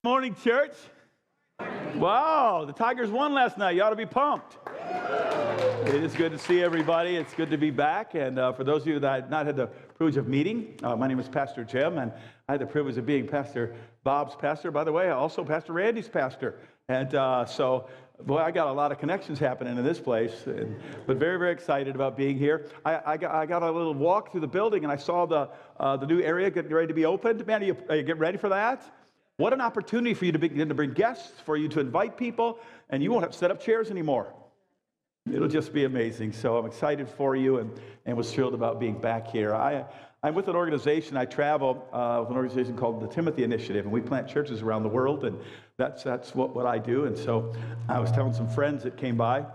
Morning, church. Wow, the Tigers won last night. You ought to be pumped. It is good to see everybody. It's good to be back. And for those of you that I've not had the privilege of meeting, my name is Pastor Jim, and I had the privilege of being Pastor Bob's pastor, by the way, also Pastor Randy's pastor. And boy, I got a lot of connections happening in this place, but very, very excited about being here. I got a little walk through the building, and I saw the new area getting ready to be opened. Man, are you getting ready for that? What an opportunity for you to begin to bring guests, for you to invite people, and you won't have to set up chairs anymore. It'll just be amazing. So I'm excited for you and was thrilled about being back here. I'm with an organization. I travel with an organization called the Timothy Initiative, and we plant churches around the world, and that's what I do. And so I was telling some friends that came by,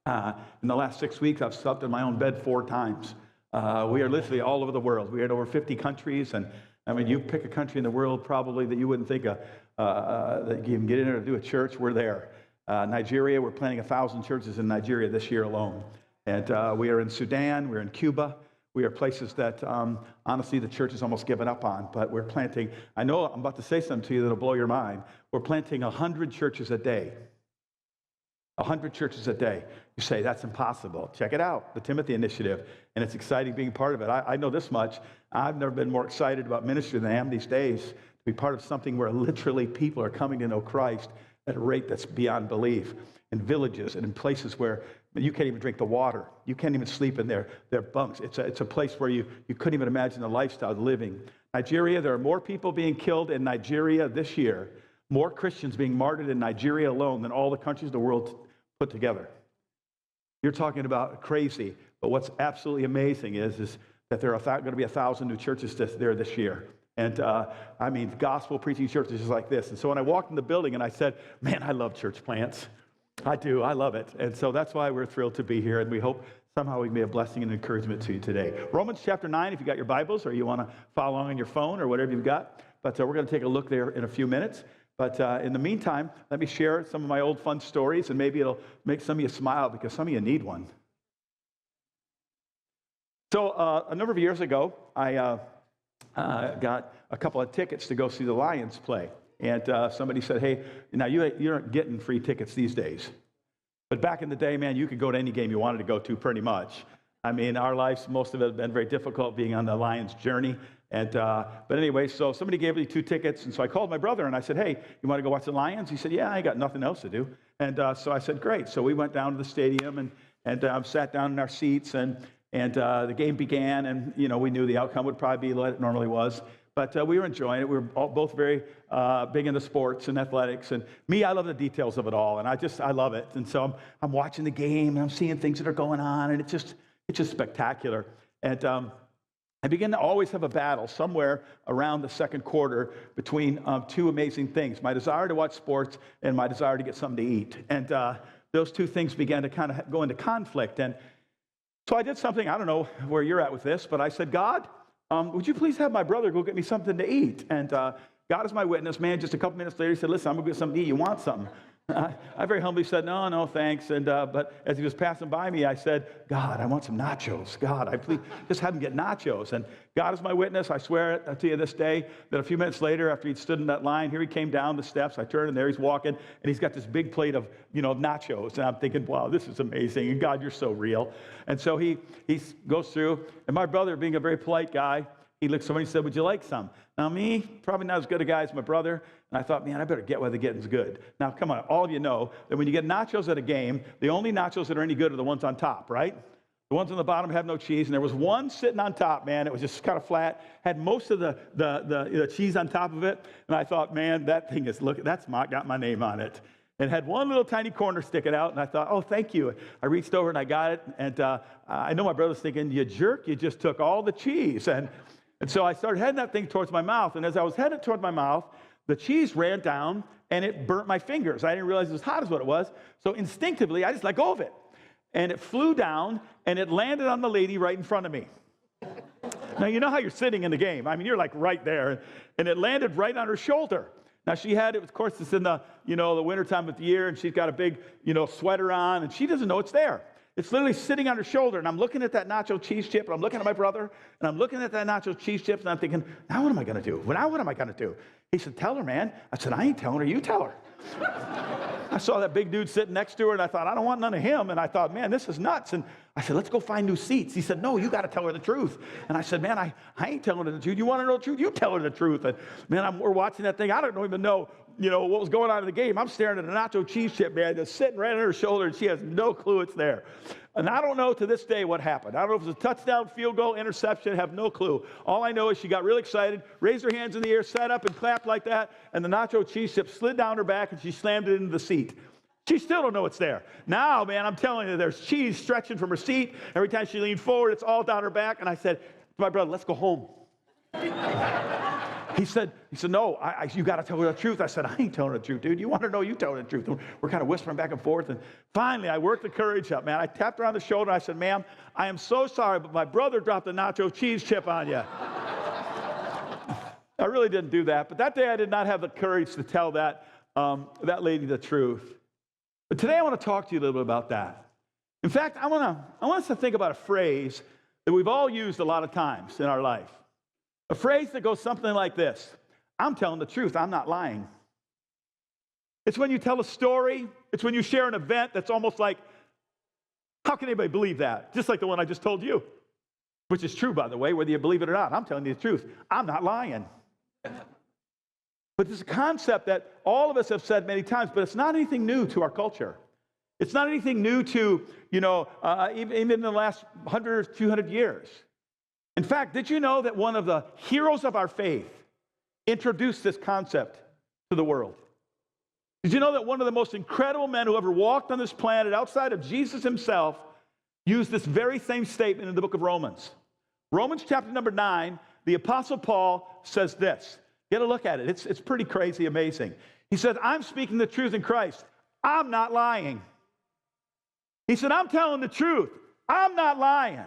in the last 6 weeks, I've slept in my own bed 4 times. We are literally all over the world. We are in over 50 countries, and I mean, you pick a country in the world probably that you wouldn't think that you can get in there to do a church, we're there. Nigeria, we're planting 1,000 churches in Nigeria this year alone. And we are in Sudan, we're in Cuba. We are places that, honestly, the church has almost given up on. But we're planting, I know I'm about to say something to you that'll blow your mind. We're planting 100 churches a day. 100 churches a day. You say, that's impossible. Check it out, the Timothy Initiative. And it's exciting being part of it. I know this much. I've never been more excited about ministry than I am these days, to be part of something where literally people are coming to know Christ at a rate that's beyond belief. In villages and in places where you can't even drink the water. You can't even sleep in their bunks. It's a place where you couldn't even imagine the lifestyle of living. Nigeria, there are more people being killed in Nigeria this year, more Christians being martyred in Nigeria alone than all the countries of the world put together. You're talking about crazy, but what's absolutely amazing is that there are going to be 1,000 new churches there this year. And I mean, gospel preaching churches just like this. And so when I walked in the building and I said, man, I love church plants. I do, I love it. And so that's why we're thrilled to be here, and we hope somehow we can be a blessing and encouragement to you today. Romans chapter 9, if you got your Bibles or you want to follow along on your phone or whatever you've got. But we're going to take a look there in a few minutes. But in the meantime, let me share some of my old fun stories, and maybe it'll make some of you smile because some of you need one. So a number of years ago, I got a couple of tickets to go see the Lions play. And somebody said, hey, now you aren't getting free tickets these days. But back in the day, man, you could go to any game you wanted to go to pretty much. I mean, our lives, most of it have been very difficult being on the Lions journey. And but anyway, so somebody gave me 2 tickets, and so I called my brother and I said, hey, you want to go watch the Lions? He said, yeah, I got nothing else to do. And so I said, great. So we went down to the stadium and sat down in our seats, and the game began, and we knew the outcome would probably be what it normally was. But we were enjoying it. We were both very big into sports and athletics. And me, I love the details of it all, and I love it. And so I'm watching the game, and I'm seeing things that are going on, and it's just spectacular. And I begin to always have a battle somewhere around the second quarter between 2 amazing things: my desire to watch sports and my desire to get something to eat. And those 2 things began to kind of go into conflict. And so I did something. I don't know where you're at with this, but I said, God, would you please have my brother go get me something to eat? And God is my witness, man. Just a couple minutes later, he said, listen, I'm going to get something to eat. You want something? I very humbly said, no, thanks. And but as he was passing by me, I said, God, I want some nachos. God, I please just have him get nachos. And God is my witness. I swear it to you this day that a few minutes later, after he'd stood in that line, here he came down the steps. I turned, and there he's walking, and he's got this big plate of nachos. And I'm thinking, wow, this is amazing. And God, you're so real. And so he goes through, and my brother, being a very polite guy, he looked at somebody and said, would you like some? Now me, probably not as good a guy as my brother, and I thought, man, I better get while the getting's good. Now, come on, all of you know that when you get nachos at a game, the only nachos that are any good are the ones on top, right? The ones on the bottom have no cheese, and there was one sitting on top, man. It was just kind of flat, had most of the cheese on top of it, and I thought, man, that thing got my name on it. It had one little tiny corner sticking out, and I thought, oh, thank you. I reached over and I got it, and I know my brother's thinking, you jerk, you just took all the cheese. And so I started heading that thing towards my mouth, and as I was headed toward my mouth, the cheese ran down, and it burnt my fingers. I didn't realize it was hot as what it was, so instinctively, I just let go of it. And it flew down, and it landed on the lady right in front of me. Now, you know how you're sitting in the game. I mean, you're like right there, and it landed right on her shoulder. Now, she had it, of course, it's in the winter time of the year, and she's got a big, sweater on, and she doesn't know it's there. It's literally sitting on her shoulder, and I'm looking at that nacho cheese chip, and I'm looking at my brother, and I'm looking at that nacho cheese chip, and I'm thinking, now what am I going to do? Now what am I going to do? He said, tell her, man. I said, I ain't telling her, you tell her. I saw that big dude sitting next to her, and I thought, I don't want none of him. And I thought, man, this is nuts. And I said, let's go find new seats. He said, no, you got to tell her the truth. And I said, man, I ain't telling her the truth. You want to know the truth? You tell her the truth. And man, we're watching that thing. I don't even know, what was going on in the game. I'm staring at a nacho cheese chip, man, just sitting right on her shoulder, and she has no clue it's there. And I don't know to this day what happened. I don't know if it was a touchdown, field goal, interception. I have no clue. All I know is she got really excited, raised her hands in the air, sat up and clapped like that, and the nacho cheese chip slid down her back, and she slammed it into the seat. She still don't know it's there. Now, man, I'm telling you, there's cheese stretching from her seat. Every time she leaned forward, it's all down her back. And I said to my brother, let's go home. He said, no, you got to tell her the truth. I said, I ain't telling her the truth, dude. You want to know, you tell her the truth. And we're kind of whispering back and forth. And finally, I worked the courage up, man. I tapped her on the shoulder. I said, ma'am, I am so sorry, but my brother dropped a nacho cheese chip on you. I really didn't do that. But that day, I did not have the courage to tell that lady the truth. But today, I want to talk to you a little bit about that. In fact, I want us to think about a phrase that we've all used a lot of times in our life. A phrase that goes something like this: I'm telling the truth, I'm not lying. It's when you tell a story, it's when you share an event that's almost like, how can anybody believe that? Just like the one I just told you, which is true, by the way, whether you believe it or not. I'm telling you the truth, I'm not lying. But there's a concept that all of us have said many times, but it's not anything new to our culture. It's not anything new to, even in the last 100 or 200 years. In fact, did you know that one of the heroes of our faith introduced this concept to the world? Did you know that one of the most incredible men who ever walked on this planet outside of Jesus himself used this very same statement in the book of Romans? Romans chapter number 9, the Apostle Paul says this. Get a look at it. It's pretty crazy, amazing. He said, I'm speaking the truth in Christ. I'm not lying. He said, I'm telling the truth. I'm not lying.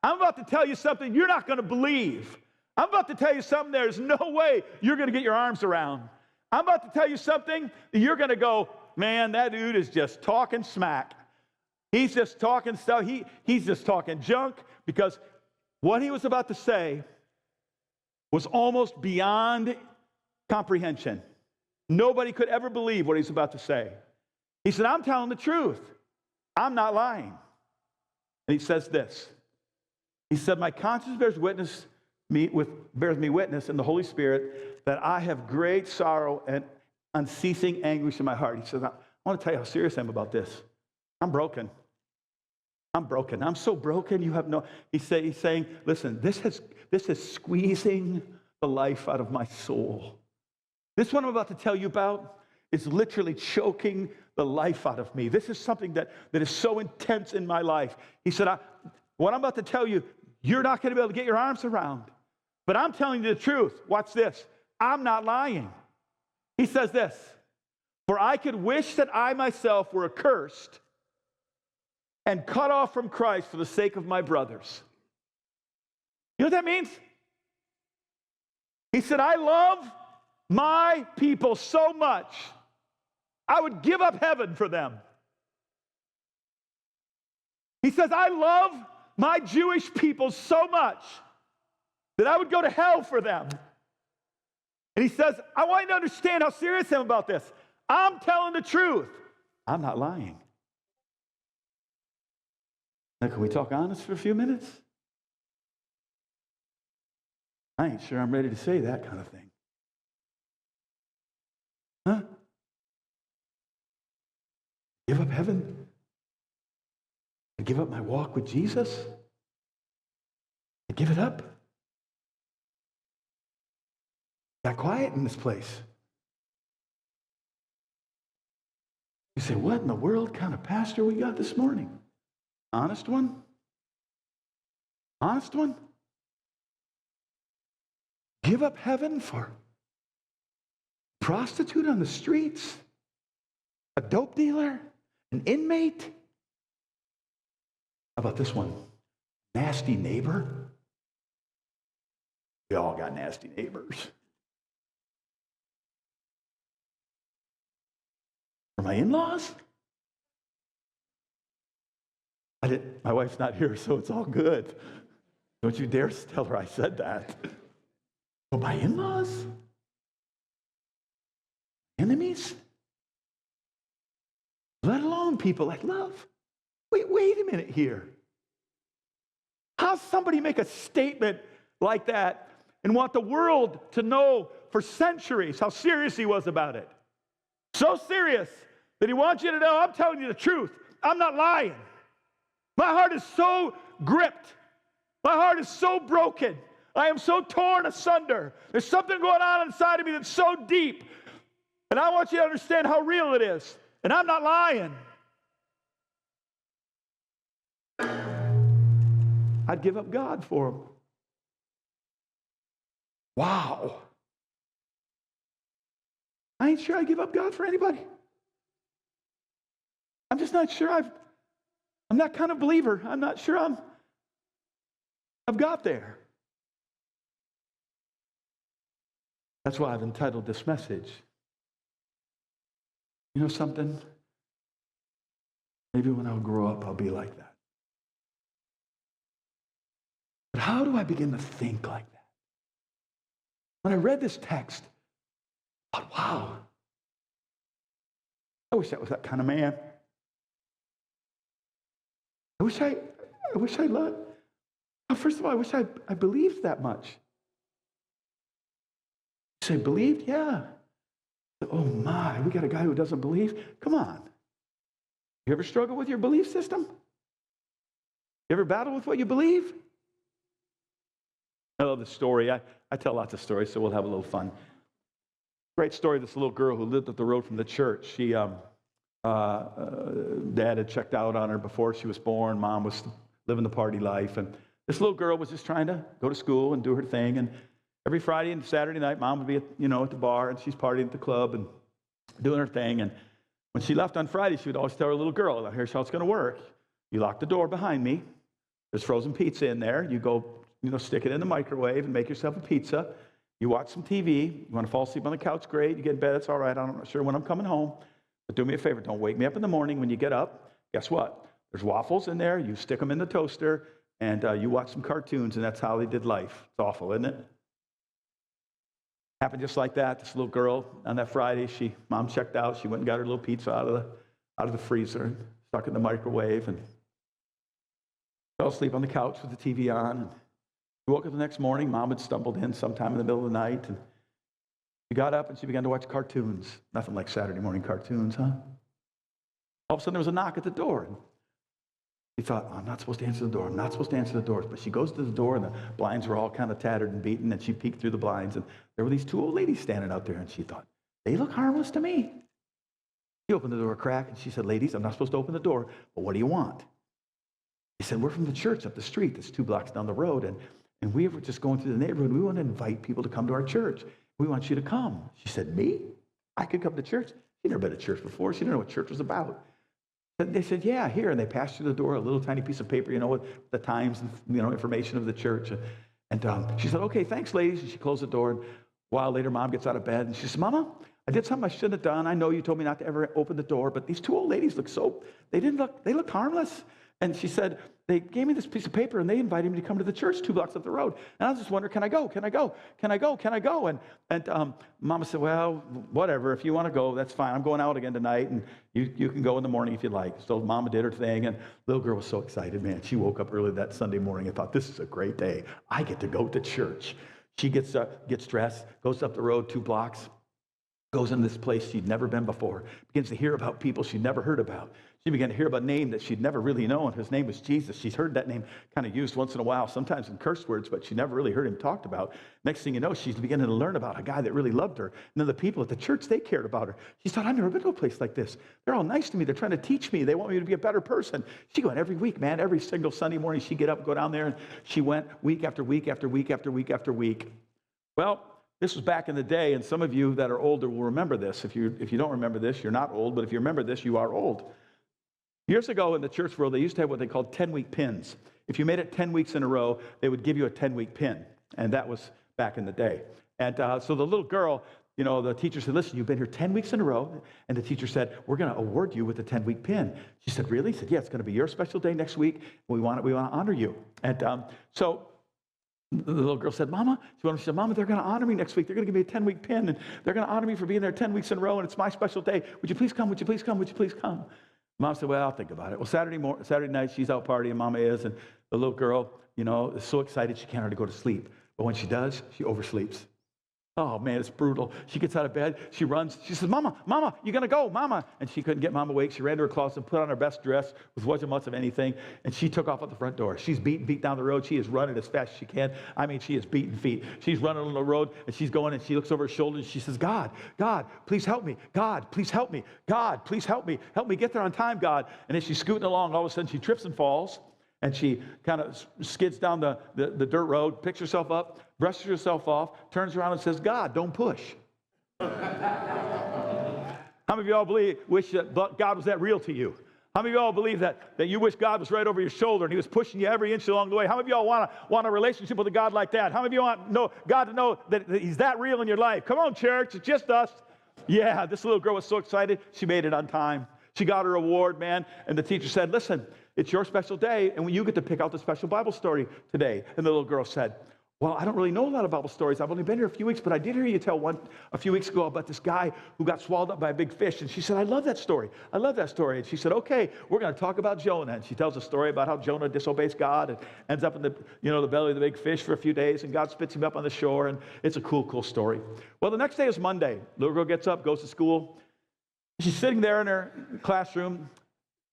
I'm about to tell you something you're not going to believe. I'm about to tell you something there's no way you're going to get your arms around. I'm about to tell you something that you're going to go, man, that dude is just talking smack. He's just talking stuff. He's just talking junk, because what he was about to say was almost beyond comprehension. Nobody could ever believe what he's about to say. He said, I'm telling the truth. I'm not lying. And he says this. He said, my conscience bears me witness in the Holy Spirit that I have great sorrow and unceasing anguish in my heart. He says, I want to tell you how serious I am about this. I'm broken. I'm broken. I'm so broken. You have no. He's saying, listen, this is squeezing the life out of my soul. This one I'm about to tell you about is literally choking the life out of me. This is something that is so intense in my life. He said, what I'm about to tell you, you're not going to be able to get your arms around. But I'm telling you the truth. Watch this. I'm not lying. He says this, for I could wish that I myself were accursed and cut off from Christ for the sake of my brothers. You know what that means? He said, I love my people so much, I would give up heaven for them. He says, I love my Jewish people so much that I would go to hell for them. And he says, I want you to understand how serious I am about this. I'm telling the truth. I'm not lying. Now, can we talk honest for a few minutes? I ain't sure I'm ready to say that kind of thing. Huh? Give up heaven? I give up my walk with Jesus? I give it up? Got quiet in this place. You say, what in the world kind of pastor we got this morning? Honest one? Honest one? Give up heaven for a prostitute on the streets? A dope dealer? An inmate? How about this one? Nasty neighbor? We all got nasty neighbors. For my in-laws? My wife's not here, so it's all good. Don't you dare tell her I said that. But my in-laws? Enemies? Let alone people I love. Wait a minute here. How's somebody make a statement like that and want the world to know for centuries how serious he was about it? So serious that he wants you to know, I'm telling you the truth. I'm not lying. My heart is so gripped. My heart is so broken. I am so torn asunder. There's something going on inside of me that's so deep. And I want you to understand how real it is. And I'm not lying. I'd give up God for him. Wow. I ain't sure I'd give up God for anybody. I'm just not sure I'm that kind of believer. I'm not sure I've got there. That's why I've entitled this message. You know something? Maybe when I'll grow up, I'll be like that. But how do I begin to think like that? When I read this text, I thought, wow, I wish I was that kind of man. I wish I loved. Well, first of all, I wish I believed that much. You say, believed? Yeah. Oh my, we got a guy who doesn't believe? Come on. You ever struggle with your belief system? You ever battle with what you believe? I love this story. I tell lots of stories, so we'll have a little fun. Great story of this little girl who lived up the road from the church. She, Dad had checked out on her before she was born. Mom was living the party life. And this little girl was just trying to go to school and do her thing. And every Friday and Saturday night, Mom would be at the bar, and she's partying at the club and doing her thing. And when she left on Friday, she would always tell her little girl, here's how it's going to work. You lock the door behind me. There's frozen pizza in there. You go, stick it in the microwave and make yourself a pizza. You watch some TV. You want to fall asleep on the couch? Great. You get in bed. It's all right. I'm not sure when I'm coming home. But do me a favor. Don't wake me up in the morning when you get up. Guess what? There's waffles in there. You stick them in the toaster, and you watch some cartoons, and that's how they did life. It's awful, isn't it? Happened just like that. This little girl on that Friday, Mom checked out. She went and got her little pizza out of the freezer and stuck it in the microwave and fell asleep on the couch with the TV on. And she woke up the next morning. Mom had stumbled in sometime in the middle of the night, and she got up and she began to watch cartoons. Nothing like Saturday morning cartoons, huh? All of a sudden, there was a knock at the door. And she thought, I'm not supposed to answer the door. I'm not supposed to answer the door. But she goes to the door, and the blinds were all kind of tattered and beaten, and she peeked through the blinds, and there were these two old ladies standing out there, and she thought, they look harmless to me. She opened the door a crack, and she said, ladies, I'm not supposed to open the door, but what do you want? She said, we're from the church up the street that's 2 blocks down the road, and we were just going through the neighborhood. We want to invite people to come to our church. We want you to come. She said, me? I could come to church? She'd never been to church before. She didn't know what church was about. But they said, yeah, here. And they passed through the door a little tiny piece of paper, with the times and, information of the church. And she said, okay, thanks, ladies. And she closed the door. And a while later, Mom gets out of bed, and she said, Mama, I did something I shouldn't have done. I know you told me not to ever open the door, but these two old ladies they looked harmless. And she said, they gave me this piece of paper, and they invited me to come to the church 2 blocks up the road. And I was just wondering, can I go? Can I go? Can I go? Can I go? And Mama said, well, whatever. If you want to go, that's fine. I'm going out again tonight, and you can go in the morning if you like. So Mama did her thing, and the little girl was so excited, man. She woke up early that Sunday morning and thought, this is a great day. I get to go to church. She gets dressed, goes up the road 2 blocks, goes into this place she'd never been before, begins to hear about people she'd never heard about. She began to hear about a name that she'd never really known. His name was Jesus. She's heard that name kind of used once in a while, sometimes in curse words, but she never really heard him talked about. Next thing you know, she's beginning to learn about a guy that really loved her. And then the people at the church, they cared about her. She thought, I've never been to a place like this. They're all nice to me. They're trying to teach me. They want me to be a better person. She went every week, man. Every single Sunday morning, she'd get up, go down there, and she went week after week after week after week after week. Well, this was back in the day, and some of you that are older will remember this. If you don't remember this, you're not old, but if you remember this, you are old. Years ago in the church world, they used to have what they called 10-week pins. If you made it 10 weeks in a row, they would give you a 10-week pin, and that was back in the day. And so the little girl, the teacher said, listen, you've been here 10 weeks in a row. And the teacher said, we're going to award you with the 10-week pin. She said, really? He said, yeah, it's going to be your special day next week. We want to honor you. And so the little girl said, Mama, she said, Mama, they're going to honor me next week. They're going to give me a 10-week pin, and they're going to honor me for being there 10 weeks in a row, and it's my special day. Would you please come? Would you please come? Would you please come? Mom said, well, I'll think about it. Well, Saturday night, she's out partying, Mama is, and the little girl, is so excited she can't hardly go to sleep. But when she does, she oversleeps. Oh, man, it's brutal. She gets out of bed. She runs. She says, Mama, you going to go, Mama? And she couldn't get Mom awake. She ran to her closet and put on her best dress, which wasn't much of anything, and she took off at the front door. She's beat down the road. She is running as fast as she can. I mean, she is beating feet. She's running on the road, and she's going, and she looks over her shoulder, and she says, God, please help me. God, please help me. God, please help me. Help me get there on time, God. And as she's scooting along, all of a sudden, she trips and falls. And she kind of skids down the dirt road, picks herself up, brushes herself off, turns around and says, God, don't push. How many of y'all wish that God was that real to you? How many of y'all believe that you wish God was right over your shoulder and he was pushing you every inch along the way? How many of y'all want a relationship with a God like that? How many of you want God to know that he's that real in your life? Come on, church, it's just us. Yeah, this little girl was so excited, she made it on time. She got her award, man, and the teacher said, listen, it's your special day, and you get to pick out the special Bible story today. And the little girl said, well, I don't really know a lot of Bible stories. I've only been here a few weeks, but I did hear you tell one a few weeks ago about this guy who got swallowed up by a big fish. And she said, I love that story. I love that story. And she said, okay, we're going to talk about Jonah. And she tells a story about how Jonah disobeys God and ends up in the belly of the big fish for a few days, and God spits him up on the shore. And it's a cool story. Well, the next day is Monday. Little girl gets up, goes to school. She's sitting there in her classroom.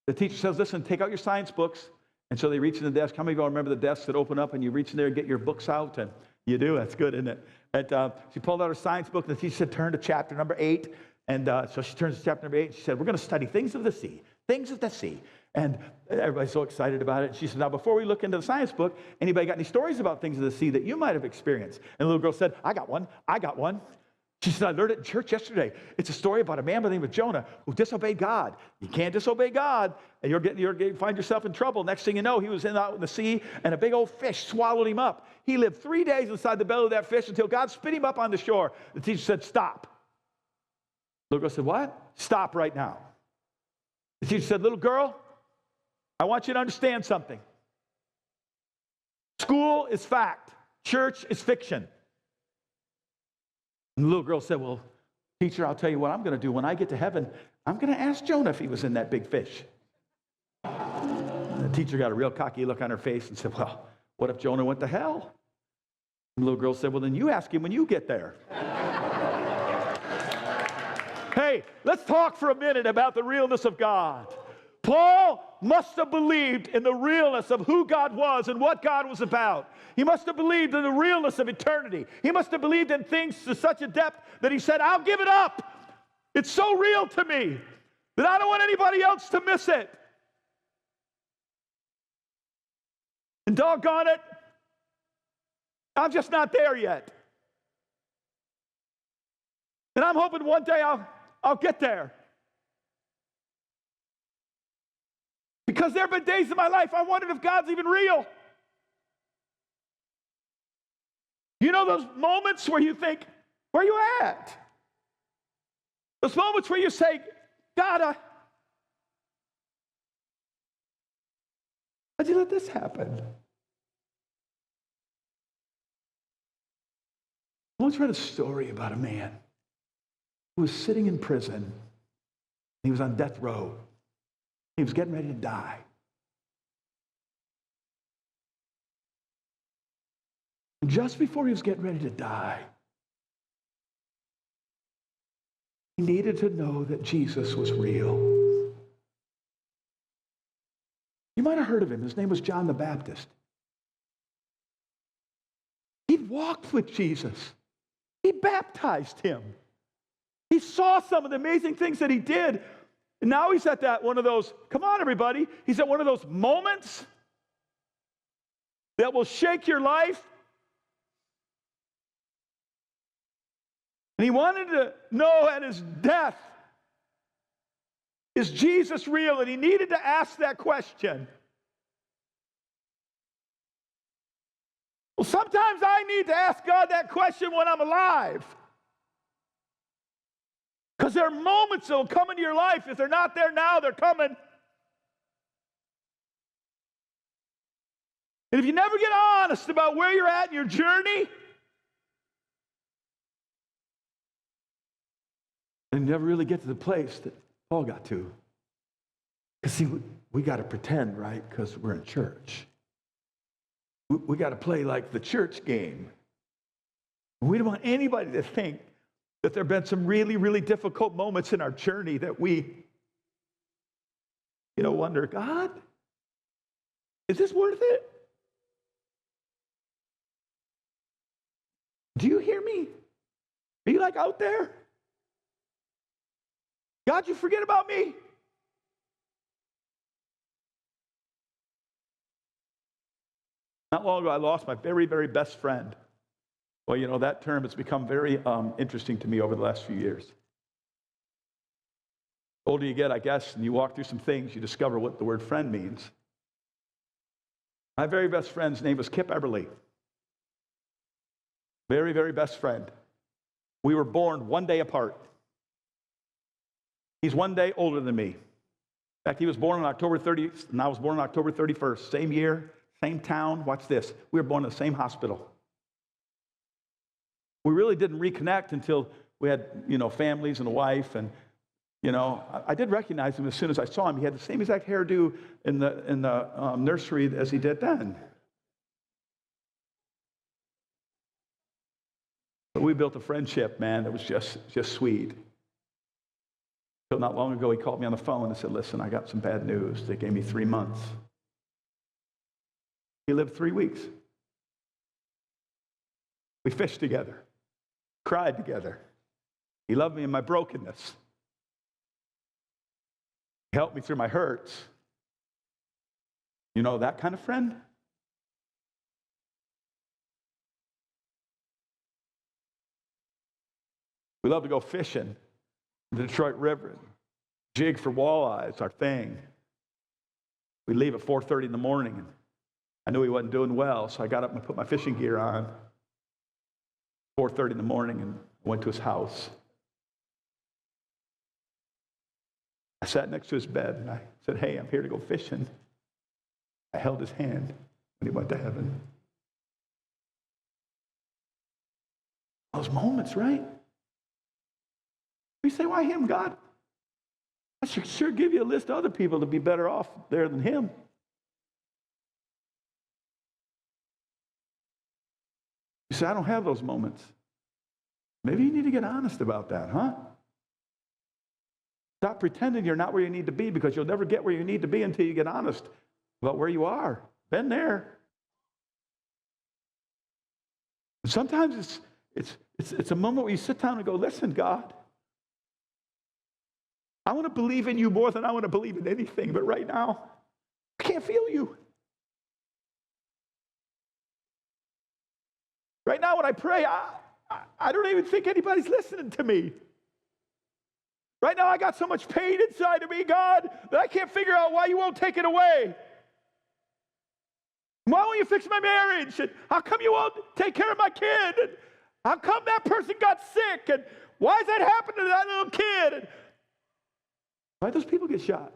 The teacher says, listen, take out your science books. And so they reach in the desk. How many of y'all remember the desks that open up and you reach in there and get your books out? And you do. That's good, isn't it? And she pulled out her science book, and the teacher said, turn to chapter number 8. And so she turns to chapter number 8. And she said, we're going to study things of the sea. Things of the sea. And everybody's so excited about it. And she said, now, before we look into the science book, anybody got any stories about things of the sea that you might have experienced? And the little girl said, I got one. She said, I learned it in church yesterday. It's a story about a man by the name of Jonah who disobeyed God. You can't disobey God, and you're going to find yourself in trouble. Next thing you know, he was out in the sea, and a big old fish swallowed him up. He lived 3 days inside the belly of that fish until God spit him up on the shore. The teacher said, stop. The little girl said, what? Stop right now. The teacher said, little girl, I want you to understand something. School is fact. Church is fiction. And the little girl said, well, teacher, I'll tell you what I'm going to do. When I get to heaven, I'm going to ask Jonah if he was in that big fish. And the teacher got a real cocky look on her face and said, well, what if Jonah went to hell? And the little girl said, well, then you ask him when you get there. Hey, let's talk for a minute about the realness of God. Paul must have believed in the realness of who God was and what God was about. He must have believed in the realness of eternity. He must have believed in things to such a depth that he said, I'll give it up. It's so real to me that I don't want anybody else to miss it. And doggone it, I'm just not there yet. And I'm hoping one day I'll get there. Because there have been days in my life I wondered if God's even real. You know those moments where you think, where are you at? Those moments where you say, God, how'd you let this happen? I once read a story about a man who was sitting in prison. He was on death row. He was getting ready to die. And just before he was getting ready to die, he needed to know that Jesus was real. You might have heard of him. His name was John the Baptist. He'd walked with Jesus. He baptized him. He saw some of the amazing things that he did. And now he's at that one of those, come on everybody, he's at one of those moments that will shake your life. And he wanted to know at his death, is Jesus real? And he needed to ask that question. Well, sometimes I need to ask God that question when I'm alive. Because there are moments that will come into your life. If they're not there now, they're coming. And if you never get honest about where you're at in your journey, then you never really get to the place that Paul got to. Because see, we got to pretend, right? Because we're in church. We got to play like the church game. We don't want anybody to think that there have been some really, really difficult moments in our journey that we, wonder, God, is this worth it? Do you hear me? Are you like out there? God, you forget about me? Not long ago, I lost my very, very best friend. Well, that term has become very interesting to me over the last few years. The older you get, I guess, and you walk through some things, you discover what the word friend means. My very best friend's name was Kip Eberly. Very, very best friend. We were born one day apart. He's one day older than me. In fact, he was born on October 30th, and I was born on October 31st. Same year, same town. Watch this. We were born in the same hospital. We really didn't reconnect until we had, families and a wife. And, I did recognize him as soon as I saw him. He had the same exact hairdo in the nursery as he did then. But we built a friendship, man, that was just sweet. So not long ago, he called me on the phone and said, listen, I got some bad news. They gave me 3 months. He lived 3 weeks. We fished together, cried together. He loved me in my brokenness. He helped me through my hurts. That kind of friend? We love to go fishing in the Detroit River. Jig for walleyes, our thing. We leave at 4:30 in the morning. And I knew he wasn't doing well, so I got up and put my fishing gear on. 4:30 in the morning, and I went to his house. I sat next to his bed, and I said, hey, I'm here to go fishing. I held his hand when he went to heaven. Those moments, right? We say, why him, God? I should sure give you a list of other people to be better off there than him. You say, I don't have those moments. Maybe you need to get honest about that, huh? Stop pretending you're not where you need to be, because you'll never get where you need to be until you get honest about where you are. Been there. And sometimes it's a moment where you sit down and go, listen, God, I want to believe in you more than I want to believe in anything, but right now, I can't feel you. Right now when I pray, I don't even think anybody's listening to me. Right now I got so much pain inside of me, God, that I can't figure out why you won't take it away. Why won't you fix my marriage? And how come you won't take care of my kid? And how come that person got sick? And why is that happening to that little kid? And why those people get shot?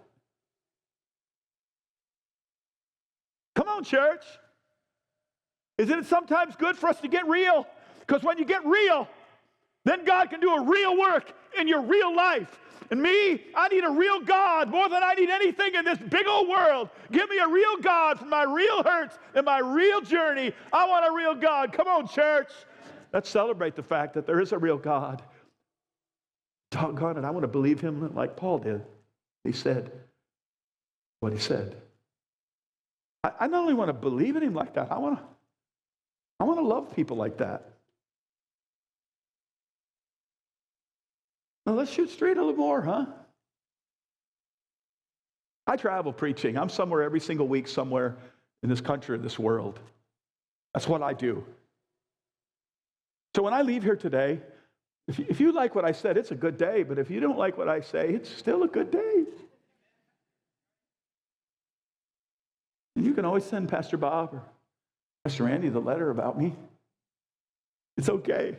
Come on, church. Isn't it sometimes good for us to get real? Because when you get real, then God can do a real work in your real life. And me, I need a real God more than I need anything in this big old world. Give me a real God for my real hurts and my real journey. I want a real God. Come on, church. Let's celebrate the fact that there is a real God. Doggone it, I want to believe him like Paul did. He said what he said. I not only want to believe in him like that, I want to love people like that. Now let's shoot straight a little more, huh? I travel preaching. I'm somewhere every single week, somewhere in this country, in this world. That's what I do. So when I leave here today, if you like what I said, it's a good day. But if you don't like what I say, it's still a good day. And you can always send Pastor Bob or Pastor Randy the letter about me. It's okay.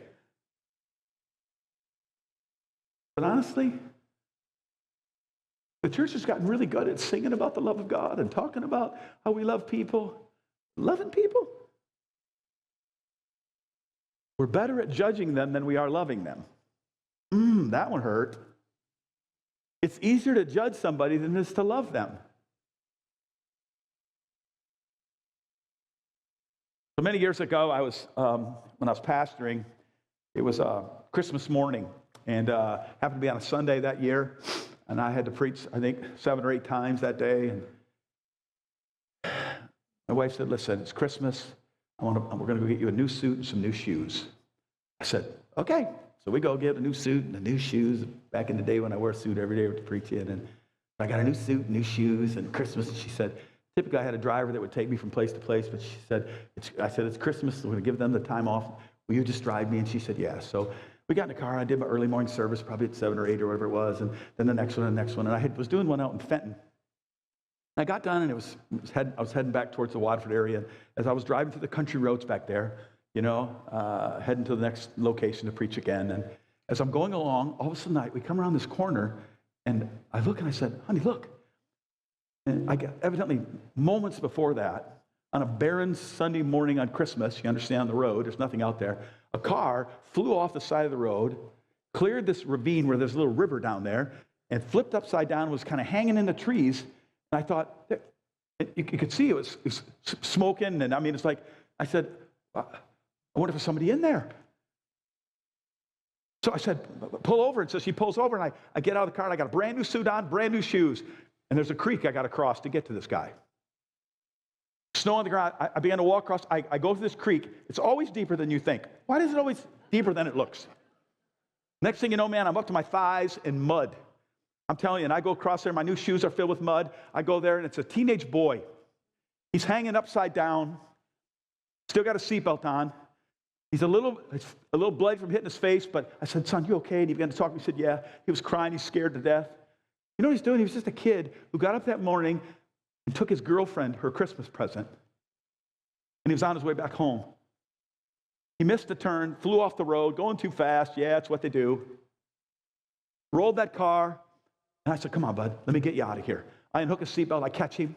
But honestly, the church has gotten really good at singing about the love of God and talking about how we love people. Loving people. We're better at judging them than we are loving them. That one hurt. It's easier to judge somebody than it is to love them. So many years ago, I was when I was pastoring, it was Christmas morning, and happened to be on a Sunday that year, and I had to preach, I think, 7 or 8 times that day. And my wife said, "Listen, it's Christmas. We're going to go get you a new suit and some new shoes." I said, "Okay." So we go get a new suit and a new shoes. Back in the day when I wore a suit every day to preach in, and I got a new suit, new shoes, and Christmas. And she said, typically I had a driver that would take me from place to place, but she said, I said, "It's Christmas, so we're going to give them the time off. Will you just drive me?" And she said, "Yeah." So we got in the car. I did my early morning service, probably at 7 or 8 or whatever it was, and then the next one and the next one. And I was doing one out in Fenton. I got done, and I was heading back towards the Waterford area. As I was driving through the country roads back there, heading to the next location to preach again. And as I'm going along, all of a sudden we come around this corner, and I look and I said, "Honey, look." And evidently, moments before that, on a barren Sunday morning on Christmas, you understand, the road, there's nothing out there, a car flew off the side of the road, cleared this ravine where there's a little river down there, and flipped upside down and was kind of hanging in the trees. And I thought, you could see it was smoking, and I mean, it's like, I said, "I wonder if there's somebody in there." So I said, "Pull over." And so she pulls over, and I get out of the car, and I got a brand new suit on, brand new shoes. And there's a creek I got to cross to get to this guy. Snow on the ground. I began to walk across. I go through this creek. It's always deeper than you think. Why is it always deeper than it looks? Next thing you know, man, I'm up to my thighs in mud. I'm telling you, and I go across there. My new shoes are filled with mud. I go there, and it's a teenage boy. He's hanging upside down. Still got a seatbelt on. He's a little blood from hitting his face, but I said, "Son, you okay?" And he began to talk to me. He said, "Yeah." He was crying. He's scared to death. You know what he's doing? He was just a kid who got up that morning and took his girlfriend her Christmas present. And he was on his way back home. He missed a turn, flew off the road, going too fast. Yeah, that's what they do. Rolled that car. And I said, "Come on, bud, let me get you out of here." I unhook his seatbelt. I catch him.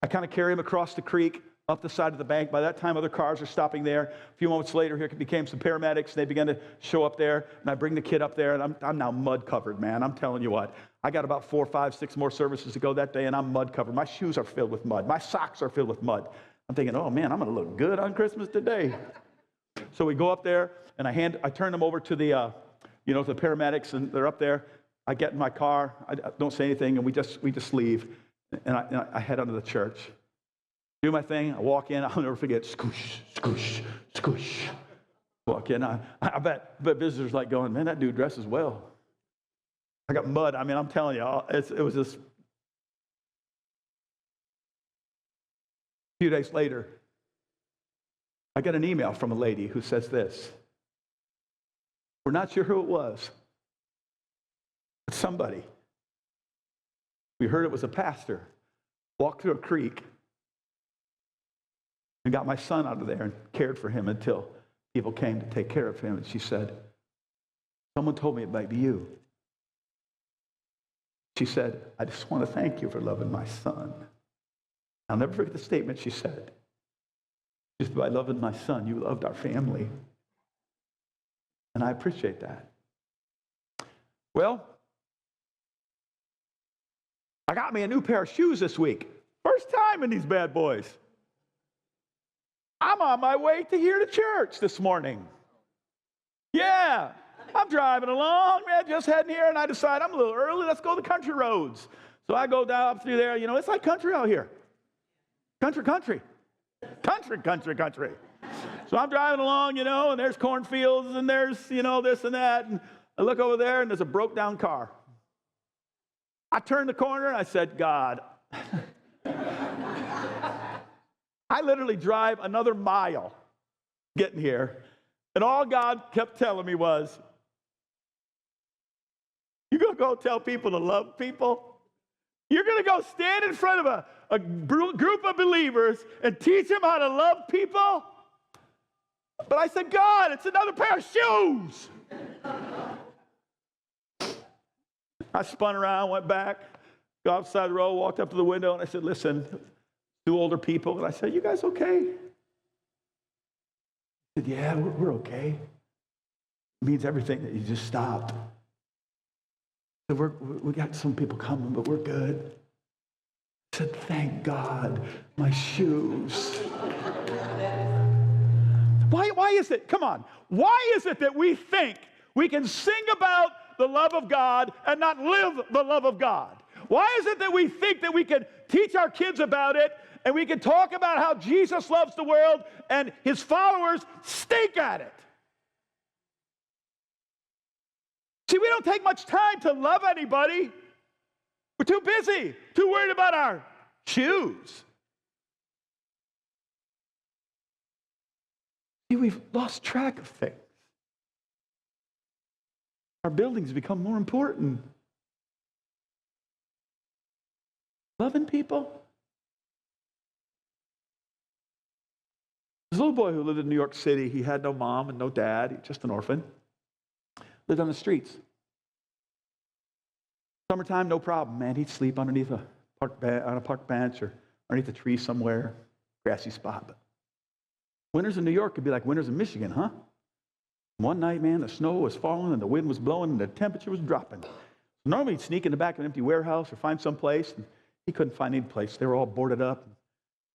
I kind of carry him across the creek, up the side of the bank. By that time, other cars are stopping there. A few moments later, here became some paramedics, and they began to show up there. And I bring the kid up there, and I'm now mud covered, man. I'm telling you what. I got about 4, 5, 6 more services to go that day, and I'm mud covered. My shoes are filled with mud. My socks are filled with mud. I'm thinking, "Oh man, I'm going to look good on Christmas today." So we go up there, and I turn them over to the the paramedics, and they're up there. I get in my car. I don't say anything, and we just leave. And I head under the church. Do my thing. I walk in. I'll never forget. Scoosh, scoosh, scoosh. Walk in. I bet visitors like going, "Man, that dude dresses well." I got mud. I mean, I'm telling you, it was just. A few days later, I got an email from a lady who says this. We're not sure who it was, but somebody. We heard it was a pastor. Walked through a creek and got my son out of there and cared for him until people came to take care of him. And she said, "Someone told me it might be you." She said, "I just want to thank you for loving my son." I'll never forget the statement she said. "Just by loving my son, you loved our family." And I appreciate that. Well, I got me a new pair of shoes this week. First time in these bad boys. I'm on my way to here to church this morning. Yeah, I'm driving along, man, just heading here, and I decide I'm a little early. Let's go to the country roads. So I go down up through there. It's like country out here. Country. So I'm driving along, and there's cornfields, and there's, this and that. And I look over there, and there's a broke down car. I turned the corner, and I said, "God." I literally drive another mile getting here. And all God kept telling me was, "You're going to go tell people to love people? You're going to go stand in front of a group of believers and teach them how to love people?" But I said, "God, it's another pair of shoes." I spun around, went back, got outside the road, walked up to the window, and I said, listen, two older people. And I said, you guys okay? He said, yeah, we're okay. It means everything that you just stopped. So we got some people coming, but we're good. I said, thank God, my shoes. Why is it, come on, why is it that we think we can sing about the love of God and not live the love of God? Why is it that we think that we can teach our kids about it and we can talk about how Jesus loves the world and his followers stink at it? See, we don't take much time to love anybody. We're too busy, too worried about our shoes. See, we've lost track of things. Our buildings become more important. Loving people. There's a little boy who lived in New York City. He had no mom and no dad. He was just an orphan. Lived on the streets. Summertime, no problem, man. He'd sleep underneath on a park bench or underneath a tree somewhere, grassy spot. But winters in New York could be like winters in Michigan, huh? One night, man, the snow was falling and the wind was blowing and the temperature was dropping. Normally, he'd sneak in the back of an empty warehouse or find some place, and he couldn't find any place. They were all boarded up.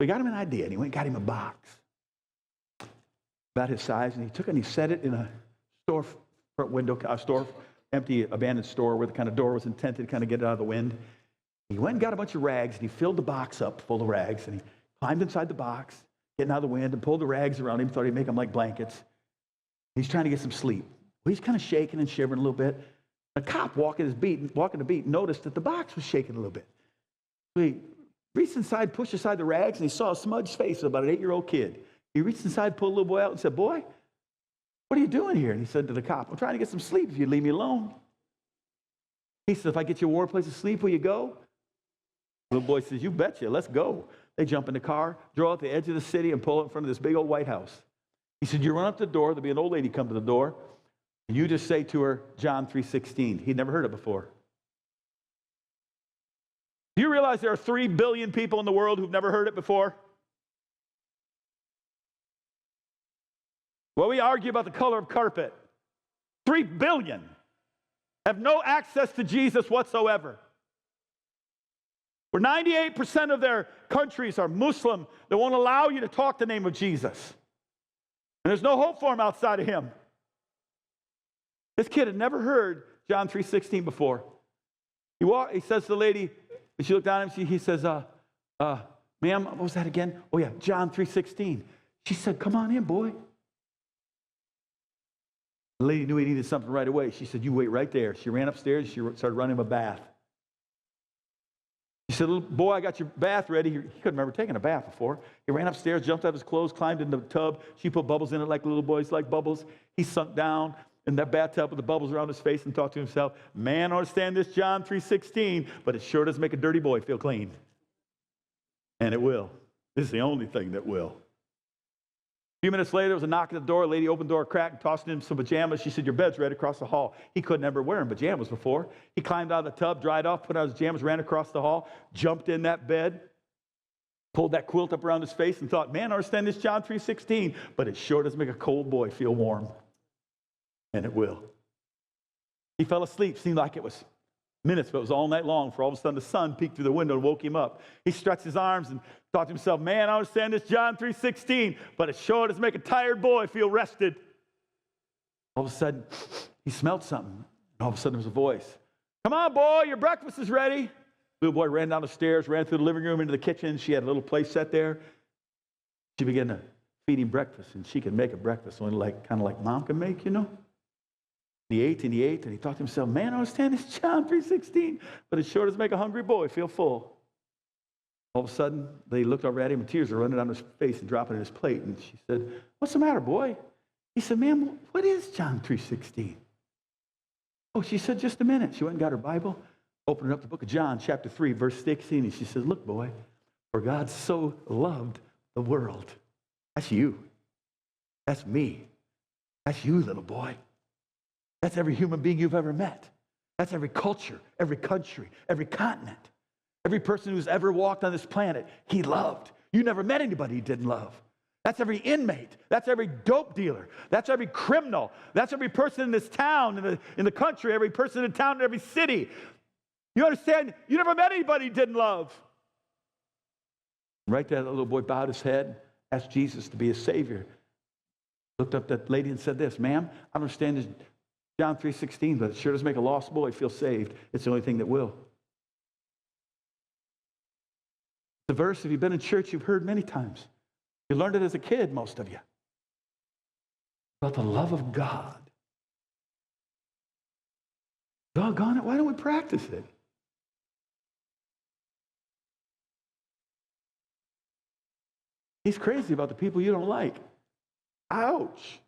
We got him an idea, and he went and got him a box about his size, and he took it and he set it in a store front window, a store, empty, abandoned store where the kind of door was intended to kind of get it out of the wind. He went and got a bunch of rags, and he filled the box up full of rags, and he climbed inside the box, getting out of the wind, and pulled the rags around him, thought he'd make them like blankets. He's trying to get some sleep. Well, he's kind of shaking and shivering a little bit. A cop walking the beat, noticed that the box was shaking a little bit. So he reached inside, pushed aside the rags, and he saw a smudged face of about an 8-year-old kid. He reached inside, pulled the little boy out, and said, boy, what are you doing here? And he said to the cop, I'm trying to get some sleep if you'd leave me alone. He said, if I get you a warm place to sleep, will you go? The little boy says, you betcha, let's go. They jump in the car, draw out the edge of the city, and pull it in front of this big old White House. He said, you run up to the door, there'll be an old lady come to the door, and you just say to her, John 3:16. He'd never heard it before. Do you realize there are 3 billion people in the world who've never heard it before? Well, we argue about the color of carpet. 3 billion have no access to Jesus whatsoever. Where 98% of their countries are Muslim, they won't allow you to talk the name of Jesus. And there's no hope for him outside of him. This kid had never heard John 3:16 before. He says to the lady, and she looked down at him, he says, ma'am, what was that again? Oh yeah, John 3:16. She said, come on in, boy. The lady knew he needed something right away. She said, you wait right there. She ran upstairs, she started running him a bath. She said, little boy, I got your bath ready. He couldn't remember taking a bath before. He ran upstairs, jumped out of his clothes, climbed in the tub. She put bubbles in it like little boys like bubbles. He sunk down in that bathtub with the bubbles around his face and thought to himself, man, I understand this John 3:16, but it sure does make a dirty boy feel clean. And it will. This is the only thing that will. A few minutes later, there was a knock at the door. A lady opened the door a crack and tossed him some pajamas. She said, your bed's right across the hall. He couldn't ever wear pajamas before. He climbed out of the tub, dried off, put on his pajamas, ran across the hall, jumped in that bed, pulled that quilt up around his face and thought, man, I understand this John 3:16, but it sure does make a cold boy feel warm. And it will. He fell asleep. Seemed like it was minutes, but it was all night long. For all of a sudden, the sun peeked through the window and woke him up. He stretched his arms and thought to himself, man, I understand this John 3:16, but it sure does make a tired boy feel rested. All of a sudden, he smelled something. And all of a sudden, there was a voice. Come on, boy, your breakfast is ready. The little boy ran down the stairs, ran through the living room into the kitchen. She had a little place set there. She began to feed him breakfast, and she could make a breakfast only kind of like mom can make, you know. He ate, and he thought to himself, man, I understand this John 3:16, but it sure does make a hungry boy feel full. All of a sudden, they looked over at him, and tears were running down his face and dropping in his plate. And she said, what's the matter, boy? He said, ma'am, what is John 3:16? Oh, she said, just a minute. She went and got her Bible, opened up the book of John, chapter 3, verse 16, and she said, look, boy, for God so loved the world. That's you. That's me. That's you, little boy. That's every human being you've ever met. That's every culture, every country, every continent. Every person who's ever walked on this planet, he loved. You never met anybody he didn't love. That's every inmate. That's every dope dealer. That's every criminal. That's every person in this town, in the country, every person in town, in every city. You understand? You never met anybody he didn't love. Right there, that little boy bowed his head, asked Jesus to be his Savior. Looked up at that lady and said this, ma'am, I understand this John 3:16, but it sure does make a lost boy feel saved. It's the only thing that will. The verse, if you've been in church, you've heard many times. You learned it as a kid, most of you. About the love of God. Doggone it, why don't we practice it? He's crazy about the people you don't like. Ouch.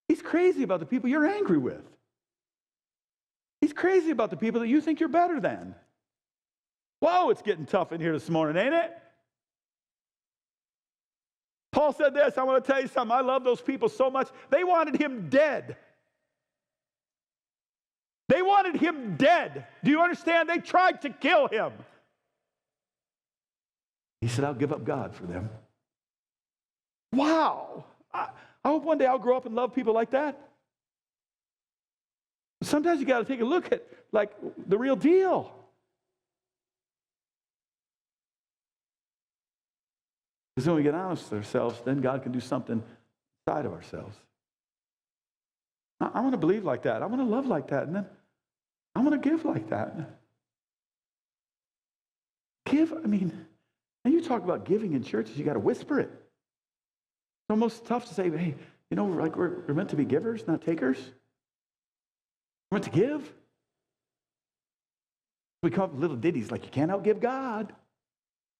He's crazy about the people you're angry with. He's crazy about the people that you think you're better than. Whoa, it's getting tough in here this morning, ain't it? Paul said this, I want to tell you something. I love those people so much. They wanted him dead. They wanted him dead. Do you understand? They tried to kill him. He said, I'll give up God for them. Wow. I hope one day I'll grow up and love people like that. Sometimes you got to take a look at like the real deal. Because when we get honest with ourselves, then God can do something inside of ourselves. I want to believe like that. I want to love like that. And then I want to give like that. Give, and you talk about giving in churches, you got to whisper it. It's almost tough to say, hey, you know, like we're meant to be givers, not takers. We're meant to give. We come up with little ditties like, you can't outgive God.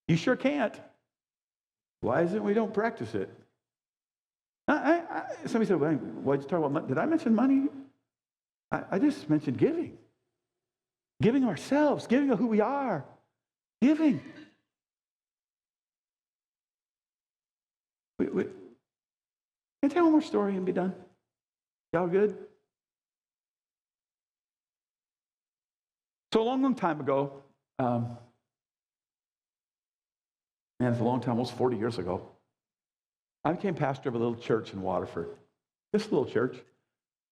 You sure can't. Why is it we don't practice it? Somebody said, well, why'd you talk about money? Did I mention money? I just mentioned giving. Giving ourselves, giving of who we are. Giving. Can I tell one more story and be done? Y'all good? So a long, long time ago, it's a long time, almost 40 years ago, I became pastor of a little church in Waterford. This little church.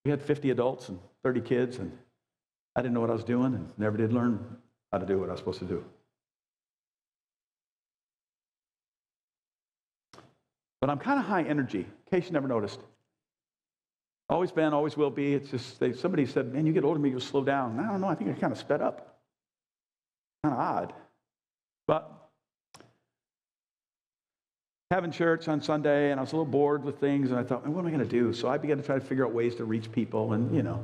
We had 50 adults and 30 kids, and I didn't know what I was doing and never did learn how to do what I was supposed to do. But I'm kind of high energy, in case you never noticed. Always been, always will be. It's just, somebody said, man, you get older, maybe you'll slow down. And I don't know, I think I kind of sped up. Kind of odd. But having church on Sunday, and I was a little bored with things, and I thought, what am I going to do? So I began to try to figure out ways to reach people. And, you know,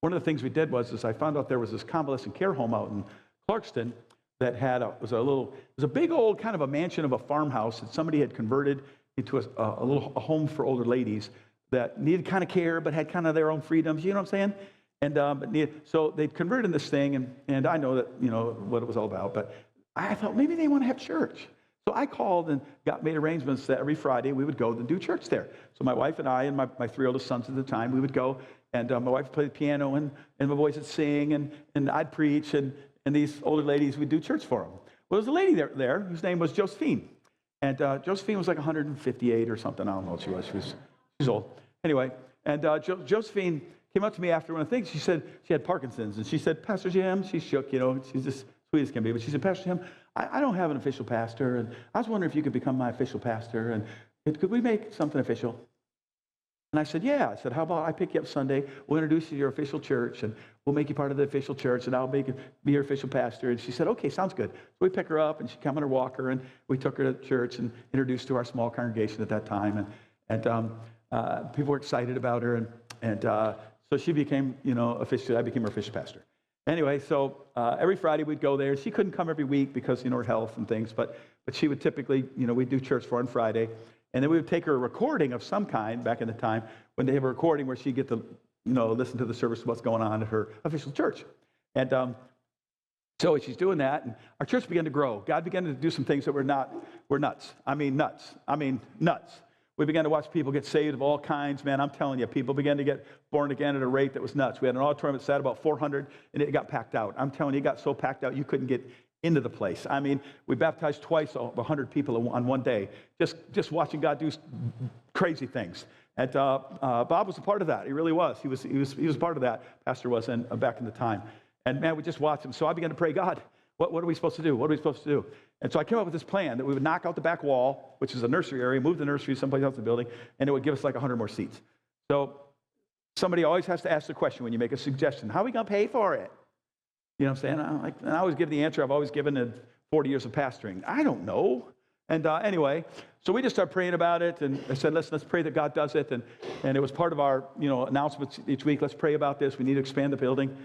one of the things we did was I found out there was this convalescent care home out in Clarkston that had it was a big old kind of a mansion of a farmhouse that somebody had converted into a home for older ladies that needed kind of care, but had kind of their own freedoms. You know what I'm saying? And so they converted this thing, and I know that, you know, what it was all about. But I thought maybe they want to have church. So I called and made arrangements that every Friday we would go and do church there. So my wife and I and my three oldest sons at the time, we would go, and my wife would play the piano, and my boys would sing, and I'd preach, and these older ladies, we'd do church for them. Well, there was a lady there whose name was Josephine. And Josephine was like 158 or something. I don't know what she was. She's old. Anyway, and Josephine came up to me after one of the things. She said she had Parkinson's. And she said, Pastor Jim, she shook, you know, she's as sweet as can be. But she said, Pastor Jim, I don't have an official pastor. And I was wondering if you could become my official pastor. And could we make something official? And I said, yeah. I said, how about I pick you up Sunday? We'll introduce you to your official church. And we'll make you part of the official church. And I'll be your official pastor. And she said, okay, sounds good. So we pick her up, and she came on her walker. And we took her to church and introduced to our small congregation at that time. And people were excited about her. And so she became, you know, I became her official pastor. Anyway, so every Friday we'd go there. She couldn't come every week because, you know, her health and things, but she would typically, you know, we'd do church for her on Friday, and then we would take her a recording of some kind back in the time when they have a recording where she'd get to, you know, listen to the service of what's going on at her official church. And so she's doing that, and our church began to grow. God began to do some things that were nuts. I mean, nuts. We began to watch people get saved of all kinds. Man, I'm telling you, people began to get born again at a rate that was nuts. We had an auditorium that sat about 400, and it got packed out. I'm telling you, it got so packed out you couldn't get into the place. I mean, we baptized twice, 100 people on one day, just watching God do crazy things. And Bob was a part of that. He really was. He was part of that. Pastor was back in the time. And man, we just watched him. So I began to pray, God, what are we supposed to do? What are we supposed to do? And so I came up with this plan that we would knock out the back wall, which is a nursery area, move the nursery someplace else in the building, and it would give us like 100 more seats. So somebody always has to ask the question when you make a suggestion, how are we going to pay for it? You know what I'm saying? And I always give the answer I've always given in 40 years of pastoring. I don't know. And anyway, so we just started praying about it, and I said, let's pray that God does it. And it was part of our announcements each week. Let's pray about this. We need to expand the building.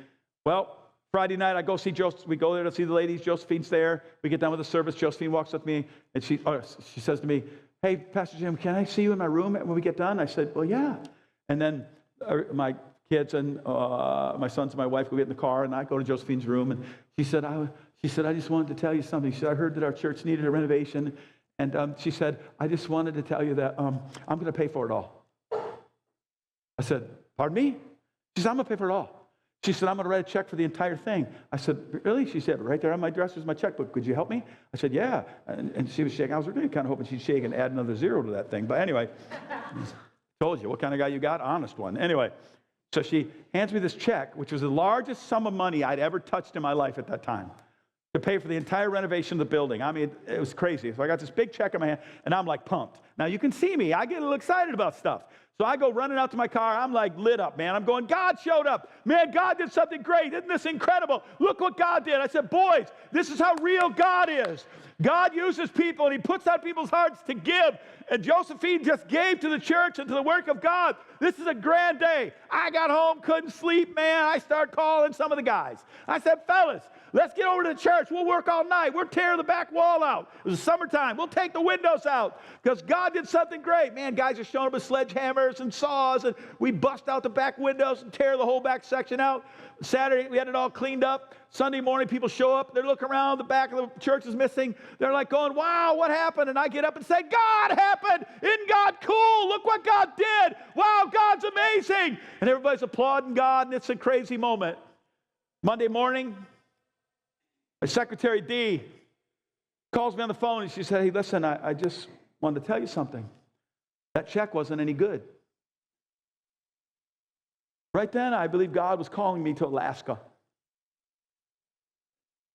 Well, Friday night, I go see Joseph. We go there to see the ladies. Josephine's there. We get done with the service. Josephine walks with me, and she says to me, hey, Pastor Jim, can I see you in my room when we get done? I said, well, yeah. And then my kids and my sons and my wife go get in the car, and I go to Josephine's room, and she said, I just wanted to tell you something. She said, I heard that our church needed a renovation, and she said, I just wanted to tell you that I'm going to pay for it all. I said, pardon me? She said, I'm going to pay for it all. She said, I'm going to write a check for the entire thing. I said, really? She said, right there on my dresser is my checkbook. Could you help me? I said, yeah. And she was shaking. I was really kind of hoping she'd shake and add another zero to that thing. But anyway, told you what kind of guy you got? Honest one. Anyway, so she hands me this check, which was the largest sum of money I'd ever touched in my life at that time, to pay for the entire renovation of the building. I mean, it was crazy. So I got this big check in my hand, and I'm like pumped. Now, you can see me. I get a little excited about stuff. So I go running out to my car. I'm like lit up, man. I'm going, God showed up. Man, God did something great. Isn't this incredible? Look what God did. I said, boys, this is how real God is. God uses people, and he puts on people's hearts to give. And Josephine just gave to the church and to the work of God. This is a grand day. I got home, couldn't sleep, man. I started calling some of the guys. I said, fellas, let's get over to the church. We'll work all night. We'll tear the back wall out. It was summertime. We'll take the windows out because God did something great. Man, guys are showing up with sledgehammers and saws, and we bust out the back windows and tear the whole back section out. Saturday, we had it all cleaned up. Sunday morning, people show up. They're looking around. The back of the church is missing. They're like going, wow, what happened? And I get up and say, God happened. Isn't God cool? Look what God did. Wow, God's amazing. And everybody's applauding God, and it's a crazy moment. Monday morning, my secretary, Dee, calls me on the phone, and she said, hey, listen, I just wanted to tell you something. That check wasn't any good. Right then, I believe God was calling me to Alaska.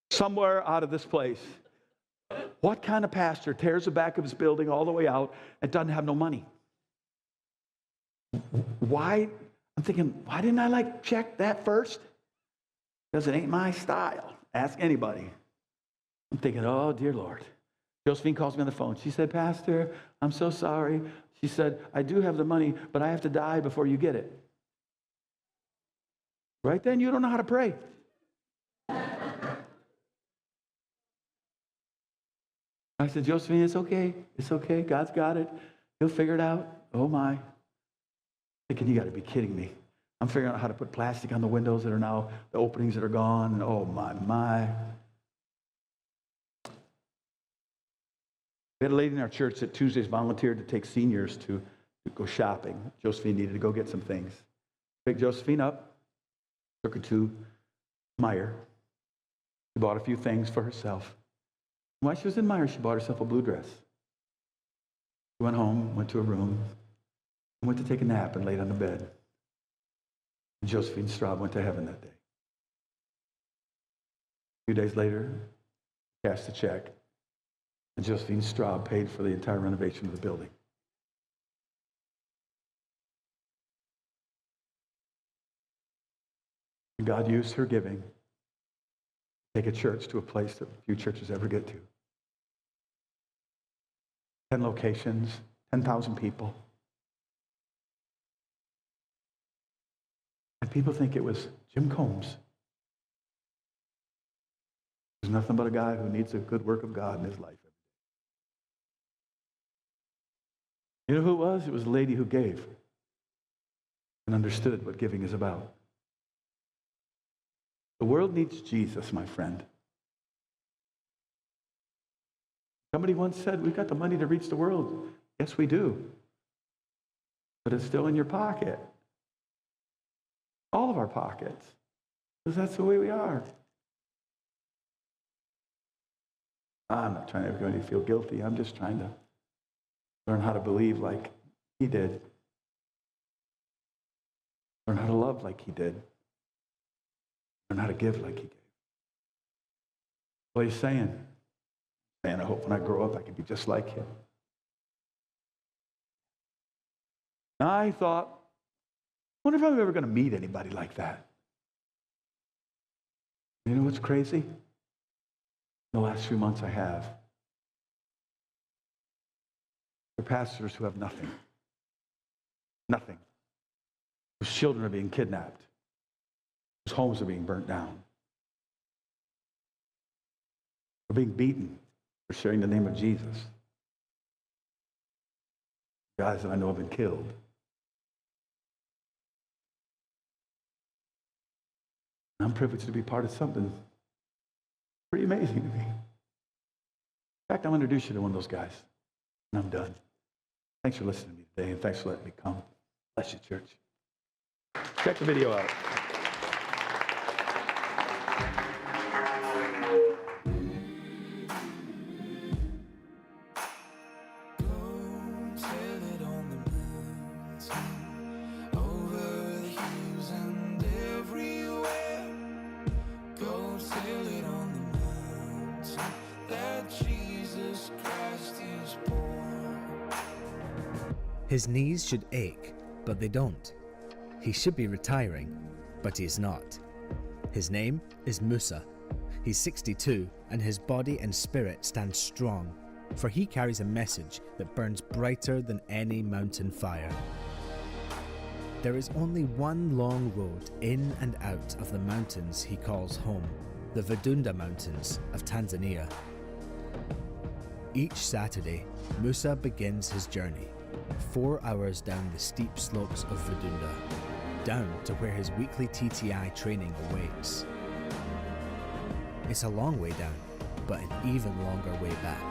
Somewhere out of this place. What kind of pastor tears the back of his building all the way out and doesn't have no money? Why? I'm thinking, why didn't I check that first? Because it ain't my style. Ask anybody. I'm thinking, oh, dear Lord. Josephine calls me on the phone. She said, Pastor, I'm so sorry. She said, I do have the money, but I have to die before you get it. Right then, you don't know how to pray. I said, Josephine, it's okay. It's okay. God's got it. He'll figure it out. Oh, my. Thinking, you got to be kidding me. I'm figuring out how to put plastic on the windows that are now, the openings that are gone. And oh, my. We had a lady in our church that Tuesdays volunteered to take seniors to go shopping. Josephine needed to go get some things. Picked Josephine up, took her to Meijer. She bought a few things for herself. While she was in Meijer, she bought herself a blue dress. She went home, went to her room, and went to take a nap and laid on the bed. And Josephine Straub went to heaven that day. A few days later, cashed the check, and Josephine Straub paid for the entire renovation of the building. And God used her giving to take a church to a place that few churches ever get to. 10 locations, 10,000 people. And people think it was Jim Combs. There's nothing but a guy who needs a good work of God in his life. You know who it was? It was a lady who gave and understood what giving is about. The world needs Jesus, my friend. Somebody once said, we've got the money to reach the world. Yes, we do. but it's still in your pocket. All of our pockets. Because that's the way we are. I'm not trying to make anybody feel guilty. I'm just trying to learn how to believe like he did. Learn how to love like he did. Learn how to give like he gave. What he's saying? Man, I hope when I grow up I can be just like him. And I thought, I wonder if I'm ever going to meet anybody like that. You know what's crazy? The last few months I have. They're pastors who have nothing. Nothing. Whose children are being kidnapped. Whose homes are being burnt down. They're being beaten for sharing the name of Jesus. Guys that I know have been killed. I'm privileged to be part of something pretty amazing to me. In fact, I'll introduce you to one of those guys, and I'm done. Thanks for listening to me today, and thanks for letting me come. Bless you, church. Check the video out. His knees should ache, but they don't. He should be retiring, but he's not. His name is Musa. He's 62, and his body and spirit stand strong, for he carries a message that burns brighter than any mountain fire. There is only one long road in and out of the mountains he calls home, the Vidunda Mountains of Tanzania. Each Saturday, Musa begins his journey, 4 hours down the steep slopes of Vidunda, down to where his weekly TTI training awaits. It's a long way down, but an even longer way back.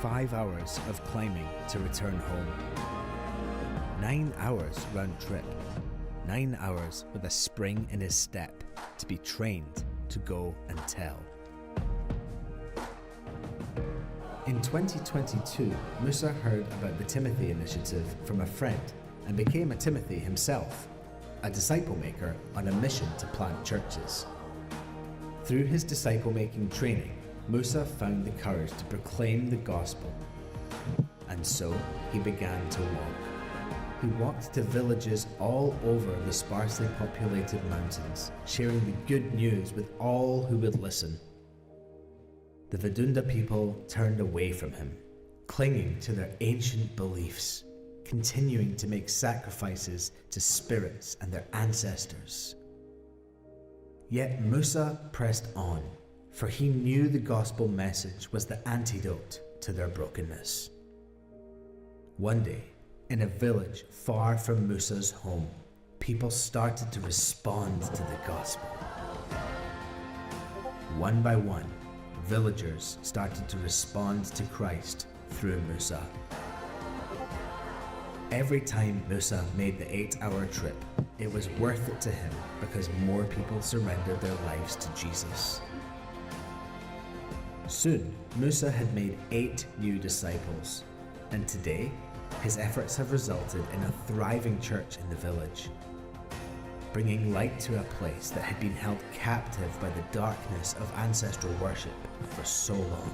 5 hours of climbing to return home. 9 hours round trip. 9 hours with a spring in his step to be trained to go and tell. In 2022, Musa heard about the Timothy Initiative from a friend and became a Timothy himself, a disciple maker on a mission to plant churches. Through his disciple-making training, Musa found the courage to proclaim the gospel, and so he began to walk. He walked to villages all over the sparsely populated mountains, sharing the good news with all who would listen. The Vidunda people turned away from him, clinging to their ancient beliefs, continuing to make sacrifices to spirits and their ancestors. Yet Musa pressed on, for he knew the gospel message was the antidote to their brokenness. One day, in a village far from Musa's home, people started to respond to the gospel. One by one, villagers started to respond to Christ through Musa. Every time Musa made the 8-hour trip, it was worth it to him because more people surrendered their lives to Jesus. Soon, Musa had made 8 new disciples, and today, his efforts have resulted in a thriving church in the village, bringing light to a place that had been held captive by the darkness of ancestral worship for so long.